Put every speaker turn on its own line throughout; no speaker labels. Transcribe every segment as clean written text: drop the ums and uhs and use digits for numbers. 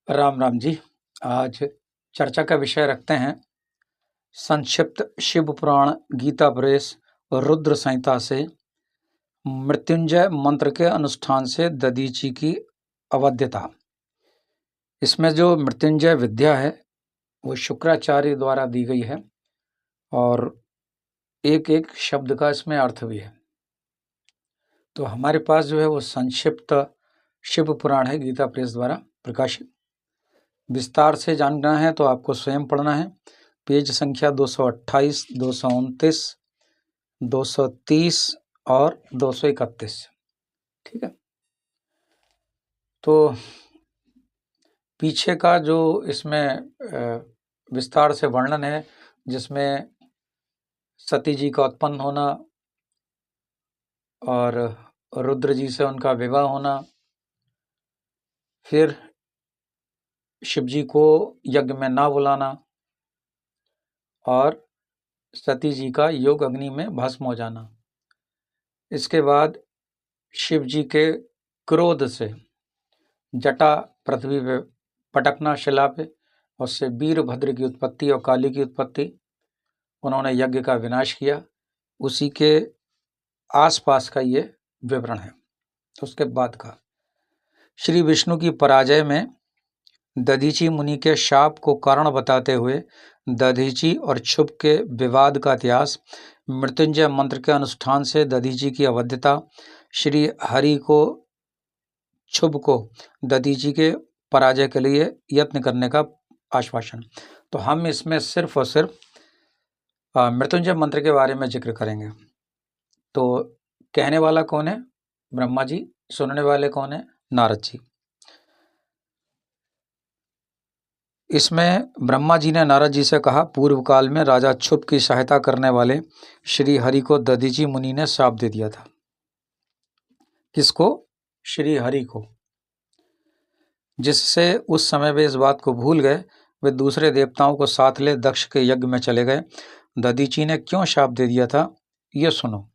राम राम जी। आज चर्चा का विषय रखते हैं संक्षिप्त शिव पुराण गीता प्रेस और रुद्र संहिता से मृत्युंजय मंत्र के अनुष्ठान से दधीची की अवध्यता। इसमें जो मृत्युंजय विद्या है वो शुक्राचार्य द्वारा दी गई है और एक एक शब्द का इसमें अर्थ भी है। तो हमारे पास जो है वो संक्षिप्त शिव पुराण है, गीता प्रेस द्वारा प्रकाशित। विस्तार से जानना है तो आपको स्वयं पढ़ना है। पेज संख्या 228, 229, 230 और 231। ठीक है। तो पीछे का जो इसमें विस्तार से वर्णन है, जिसमें सती जी का उत्पन्न होना और रुद्र जी से उनका विवाह होना, फिर शिव जी को यज्ञ में ना बुलाना और सती जी का योग अग्नि में भस्म हो जाना। इसके बाद शिव जी के क्रोध से जटा पृथ्वी पे पटकना शिला पे, उससे वीरभद्र की उत्पत्ति और काली की उत्पत्ति, उन्होंने यज्ञ का विनाश किया। उसी के आसपास का ये विवरण है। तो उसके बाद का श्री विष्णु की पराजय में दधीची मुनि के शाप को कारण बताते हुए दधीची और क्षुभ के विवाद का इतिहास, मृत्युंजय मंत्र के अनुष्ठान से दधीची की अवध्यता, श्री हरि को क्षुभ को दधीची के पराजय के लिए यत्न करने का आश्वासन। तो हम इसमें सिर्फ और सिर्फ मृत्युंजय मंत्र के बारे में जिक्र करेंगे। तो कहने वाला कौन है? ब्रह्मा जी। सुनने वाले कौन है? नारद जी। इसमें ब्रह्मा जी ने नारद जी से कहा, पूर्व काल में राजा क्षुभ की सहायता करने वाले श्री हरि को दधीची मुनि ने शाप दे दिया था। किसको? श्री हरि को। जिससे उस समय वे इस बात को भूल गए, वे दूसरे देवताओं को साथ ले दक्ष के यज्ञ में चले गए। दधीची ने क्यों शाप दे दिया था, ये सुनो।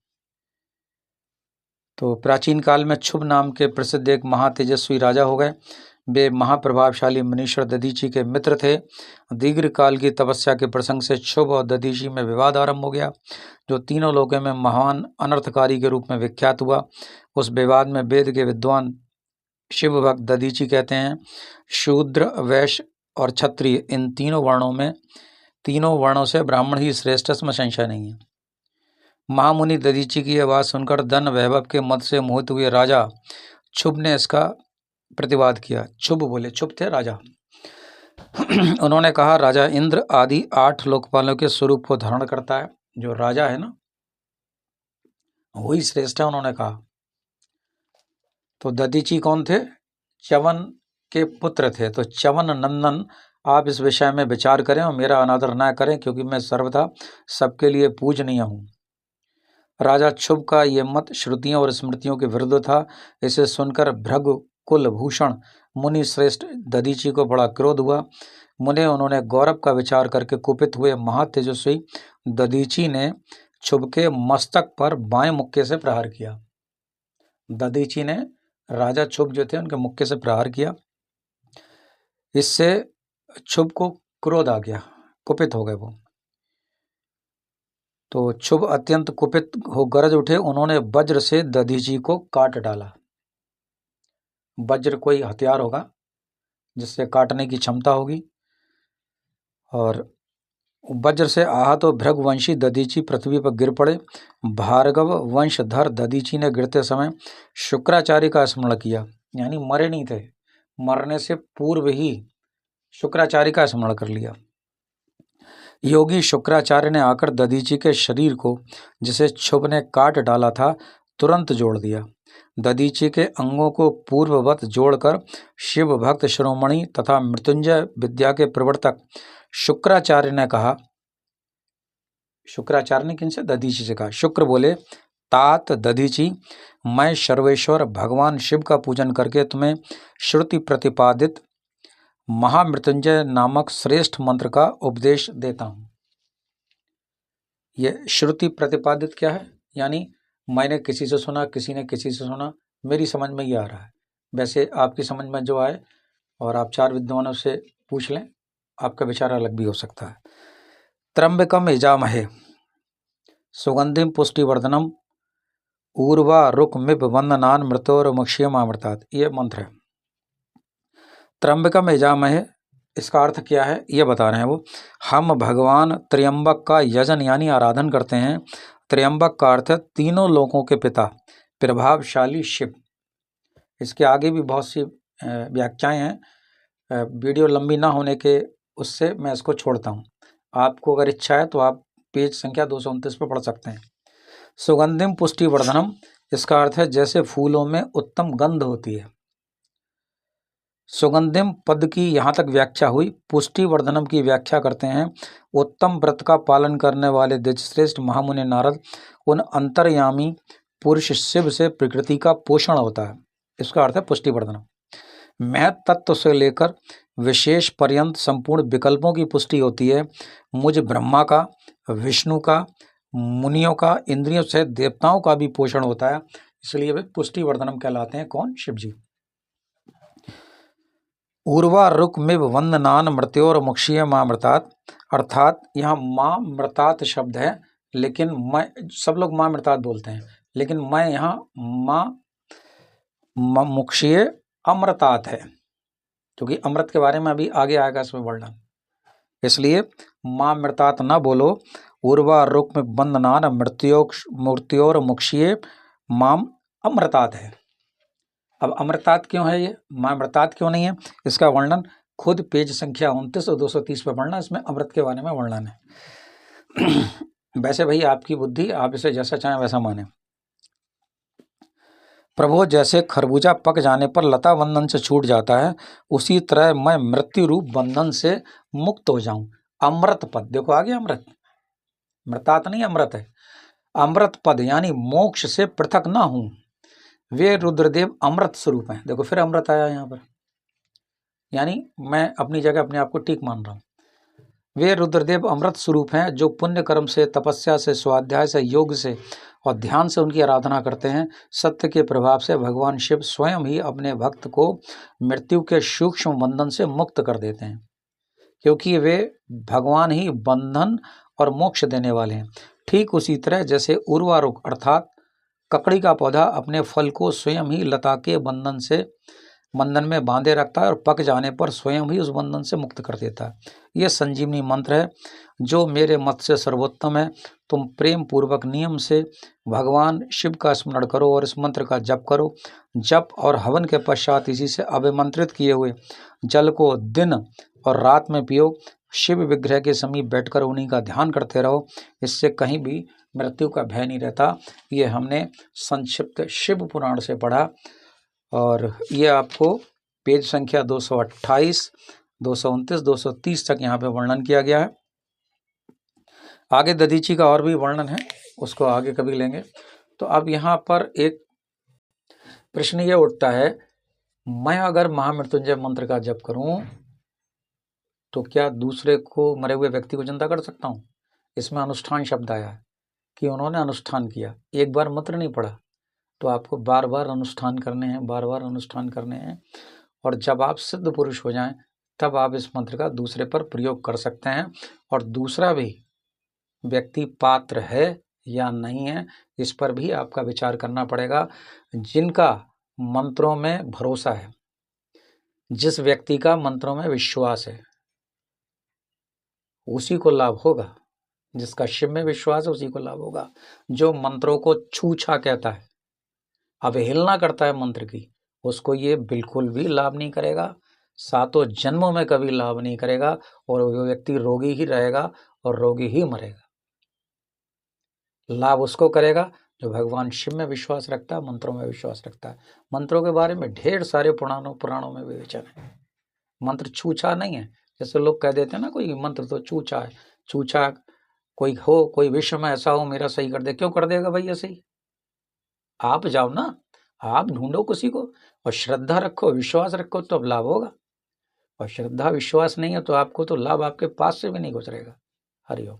तो प्राचीन काल में क्षुभ नाम के प्रसिद्ध एक महातेजस्वी राजा हो गए। वे महाप्रभावशाली मुनीश्वर दधीची के मित्र थे। दीर्घ काल की तपस्या के प्रसंग से क्षुभ और दधीची में विवाद आरंभ हो गया, जो तीनों लोकों में महान अनर्थकारी के रूप में विख्यात हुआ। उस विवाद में वेद के विद्वान शिव भक्त दधीची कहते हैं, शूद्र, वैश्य और क्षत्रिय, इन तीनों वर्णों से ब्राह्मण ही श्रेष्ठ, इसमें संशय नहीं है। महामुनि दधीची की आवाज सुनकर धन वैभव के मद से मोहित हुए राजा क्षुभ ने इसका प्रतिवाद किया। क्षुभ बोले, क्षुभ थे राजा। उन्होंने कहा, राजा इंद्र आदि 8 लोकपालों के स्वरूप को धारण करता है। जो राजा है ना, वही श्रेष्ठ है, उन्होंने कहा। तो दधीची कौन थे? च्यवन के पुत्र थे। तो च्यवन नंदन, आप इस विषय में विचार करें और मेरा अनादर न करें, क्योंकि मैं सर्वथा सबके लिए पूजनीय हूँ। राजा क्षुभ का ये मत श्रुतियों और स्मृतियों के विरुद्ध था। इसे सुनकर भृगु कुलभूषण मुनि श्रेष्ठ दधीची को बड़ा क्रोध हुआ। उन्होंने गौरव का विचार करके कुपित हुए महातेजस्वी दधीची ने क्षुभ के मस्तक पर बाएं मुक्के से प्रहार किया। दधीची ने राजा क्षुभ जो थे उनके मुक्के से प्रहार किया। इससे क्षुभ को क्रोध आ गया, कुपित हो गए वो। तो क्षुभ अत्यंत कुपित हो गरज उठे। उन्होंने वज्र से दधीची को काट डाला। वज्र कोई हथियार होगा जिससे काटने की क्षमता होगी। और वज्र से आहत हो भृगवंशी दधीची पृथ्वी पर गिर पड़े। भार्गव वंशधर दधीची ने गिरते समय शुक्राचार्य का स्मरण किया, यानी मरे नहीं थे, मरने से पूर्व ही शुक्राचार्य का स्मरण कर लिया। योगी शुक्राचार्य ने आकर दधीची के शरीर को, जिसे क्षुभ ने काट डाला था, तुरंत जोड़ दिया। दधीची के अंगों को पूर्ववत जोड़कर शिव भक्त शिरोमणि तथा मृत्युंजय विद्या के प्रवर्तक शुक्राचार्य ने कहा, शुक्राचार्य ने किनसे? दधीची से कहा। शुक्र बोले, तात दधीची, मैं सर्वेश्वर भगवान शिव का पूजन करके तुम्हें श्रुति प्रतिपादित महामृत्युंजय नामक श्रेष्ठ मंत्र का उपदेश देता हूँ। ये श्रुति प्रतिपादित क्या है? यानी मैंने किसी से सुना, किसी ने किसी से सुना, मेरी समझ में ये आ रहा है। वैसे आपकी समझ में जो आए और आप 4 विद्वानों से पूछ लें, आपका विचार अलग भी हो सकता है। त्र्यंबकम यजामहे सुगंधिम पुष्टिवर्धनम ऊर्वा रुकमिव वंदनान मृत्योर्मुक्षीयमामृतात्, ये मंत्र है। त्र्यंबकम यजामहे, इसका अर्थ क्या है ये बता रहे हैं वो। हम भगवान त्र्यंबक का यजन यानी आराधन करते हैं। त्र्यंबक का अर्थ है तीनों लोकों के पिता, प्रभावशाली शिव। इसके आगे भी बहुत सी व्याख्याएं हैं, वीडियो लंबी ना होने के उससे मैं इसको छोड़ता हूँ। आपको अगर इच्छा है तो आप पेज संख्या 229 पर पढ़ सकते हैं। सुगंधिम पुष्टिवर्धनम, इसका अर्थ है जैसे फूलों में उत्तम गंध होती है। सुगंधिम पद की यहाँ तक व्याख्या हुई। पुष्टिवर्धनम की व्याख्या करते हैं उत्तम व्रत का पालन करने वाले द्विजश्रेष्ठ महामुनि नारद उन अंतर्यामी पुरुष शिव से प्रकृति का पोषण होता है। इसका अर्थ है पुष्टिवर्धनम। महत तत्व से लेकर विशेष पर्यंत संपूर्ण विकल्पों की पुष्टि होती है। मुझ ब्रह्मा का, विष्णु का, मुनियों का, इंद्रियों से देवताओं का भी पोषण होता है, इसलिए वे पुष्टिवर्धनम कहलाते हैं। कौन? शिव जी। ऊर्वा रुकमिव वंदनान मृत्योर्मुक्षीय मामृतात्, अर्थात यहाँ माँ मृतात शब्द है, लेकिन मैं, सब लोग माँ मृतात बोलते हैं, लेकिन मैं यहाँ माँ मुक्षीय अमृतात है, क्योंकि अमृत के बारे में अभी आगे आएगा इसमें वर्णन, इसलिए माँ मृतात न बोलो। ऊर्वा रुक्म वंदनान मृत्योर्मुक्षीय माम अमृतात है। अब अमृतात क्यों है ये, माँ मृतात क्यों नहीं है, इसका वर्णन खुद पेज संख्या 29 और 230 पर पढ़ना, इसमें अमृत के बारे में वर्णन है। वैसे भाई आपकी बुद्धि, आप इसे जैसा चाहें वैसा माने। प्रभु, जैसे खरबूजा पक जाने पर लता बंधन से छूट जाता है, उसी तरह मैं मृत्यु रूप बंधन से मुक्त हो जाऊं। अमृत पद, देखो आगे अमृत, मृतात नहीं अमृत है। अमृत पद यानी मोक्ष से पृथक ना हूं। वे रुद्रदेव अमृत स्वरूप हैं। देखो फिर अमृत आया यहाँ पर, यानी मैं अपनी जगह अपने आप को ठीक मान रहा हूं। वे रुद्रदेव अमृत स्वरूप हैं जो पुण्य कर्म से, तपस्या से, स्वाध्याय से, योग से और ध्यान से उनकी आराधना करते हैं। सत्य के प्रभाव से भगवान शिव स्वयं ही अपने भक्त को मृत्यु के सूक्ष्म बंधन से मुक्त कर देते हैं, क्योंकि वे भगवान ही बंधन और मोक्ष देने वाले हैं। ठीक उसी तरह जैसे उर्वारुक अर्थात ककड़ी का पौधा अपने फल को स्वयं ही लता के बंधन में बांधे रखता है और पक जाने पर स्वयं ही उस बंधन से मुक्त कर देता है। यह संजीवनी मंत्र है जो मेरे मत से सर्वोत्तम है। तुम प्रेम पूर्वक नियम से भगवान शिव का स्मरण करो और इस मंत्र का जप करो। जप और हवन के पश्चात इसी से अभिमंत्रित किए हुए जल को दिन और रात में पियो। शिव विग्रह के समीप बैठकर उन्हीं का ध्यान करते रहो, इससे कहीं भी मृत्यु का भय नहीं रहता। ये हमने संक्षिप्त शिव पुराण से पढ़ा और ये आपको पेज संख्या 228, 229, 230 तक यहाँ पे वर्णन किया गया है। आगे दधीची का और भी वर्णन है, उसको आगे कभी लेंगे। तो अब यहाँ पर एक प्रश्न ये उठता है, मैं अगर महामृत्युंजय मंत्र का जप करूं तो क्या दूसरे को, मरे हुए व्यक्ति को जिंदा कर सकता हूं? इसमें अनुष्ठान शब्द आया है कि उन्होंने अनुष्ठान किया, एक बार मंत्र नहीं पढ़ा, तो आपको बार बार अनुष्ठान करने हैं, बार बार अनुष्ठान करने हैं। और जब आप सिद्ध पुरुष हो जाएं तब आप इस मंत्र का दूसरे पर प्रयोग कर सकते हैं। और दूसरा भी व्यक्ति पात्र है या नहीं है, इस पर भी आपका विचार करना पड़ेगा। जिनका मंत्रों में भरोसा है, जिस व्यक्ति का मंत्रों में विश्वास है, उसी को लाभ होगा। जिसका शिव में विश्वास है उसी को लाभ होगा। जो मंत्रों को छूछा कहता है, अवहेलना करता है मंत्र की, उसको ये बिल्कुल भी लाभ नहीं करेगा, सातों जन्मों में कभी लाभ नहीं करेगा, और वो व्यक्ति रोगी ही रहेगा और रोगी ही मरेगा। लाभ उसको करेगा जो भगवान शिव में विश्वास रखता है, मंत्रों में विश्वास रखता है। मंत्रों के बारे में ढेर सारे पुराणों में विवेचन है। मंत्र छूछा नहीं है, जैसे लोग कह देते हैं ना, कोई मंत्र तो छूछा है। छूछा कोई हो, कोई विश्व में ऐसा हो मेरा सही कर दे, क्यों कर देगा भाई ऐसे ही? आप जाओ ना, आप ढूंढो किसी को और श्रद्धा रखो, विश्वास रखो, तो अब लाभ होगा। और श्रद्धा विश्वास नहीं है तो आपको तो लाभ आपके पास से भी नहीं गुजरेगा। हरिओम।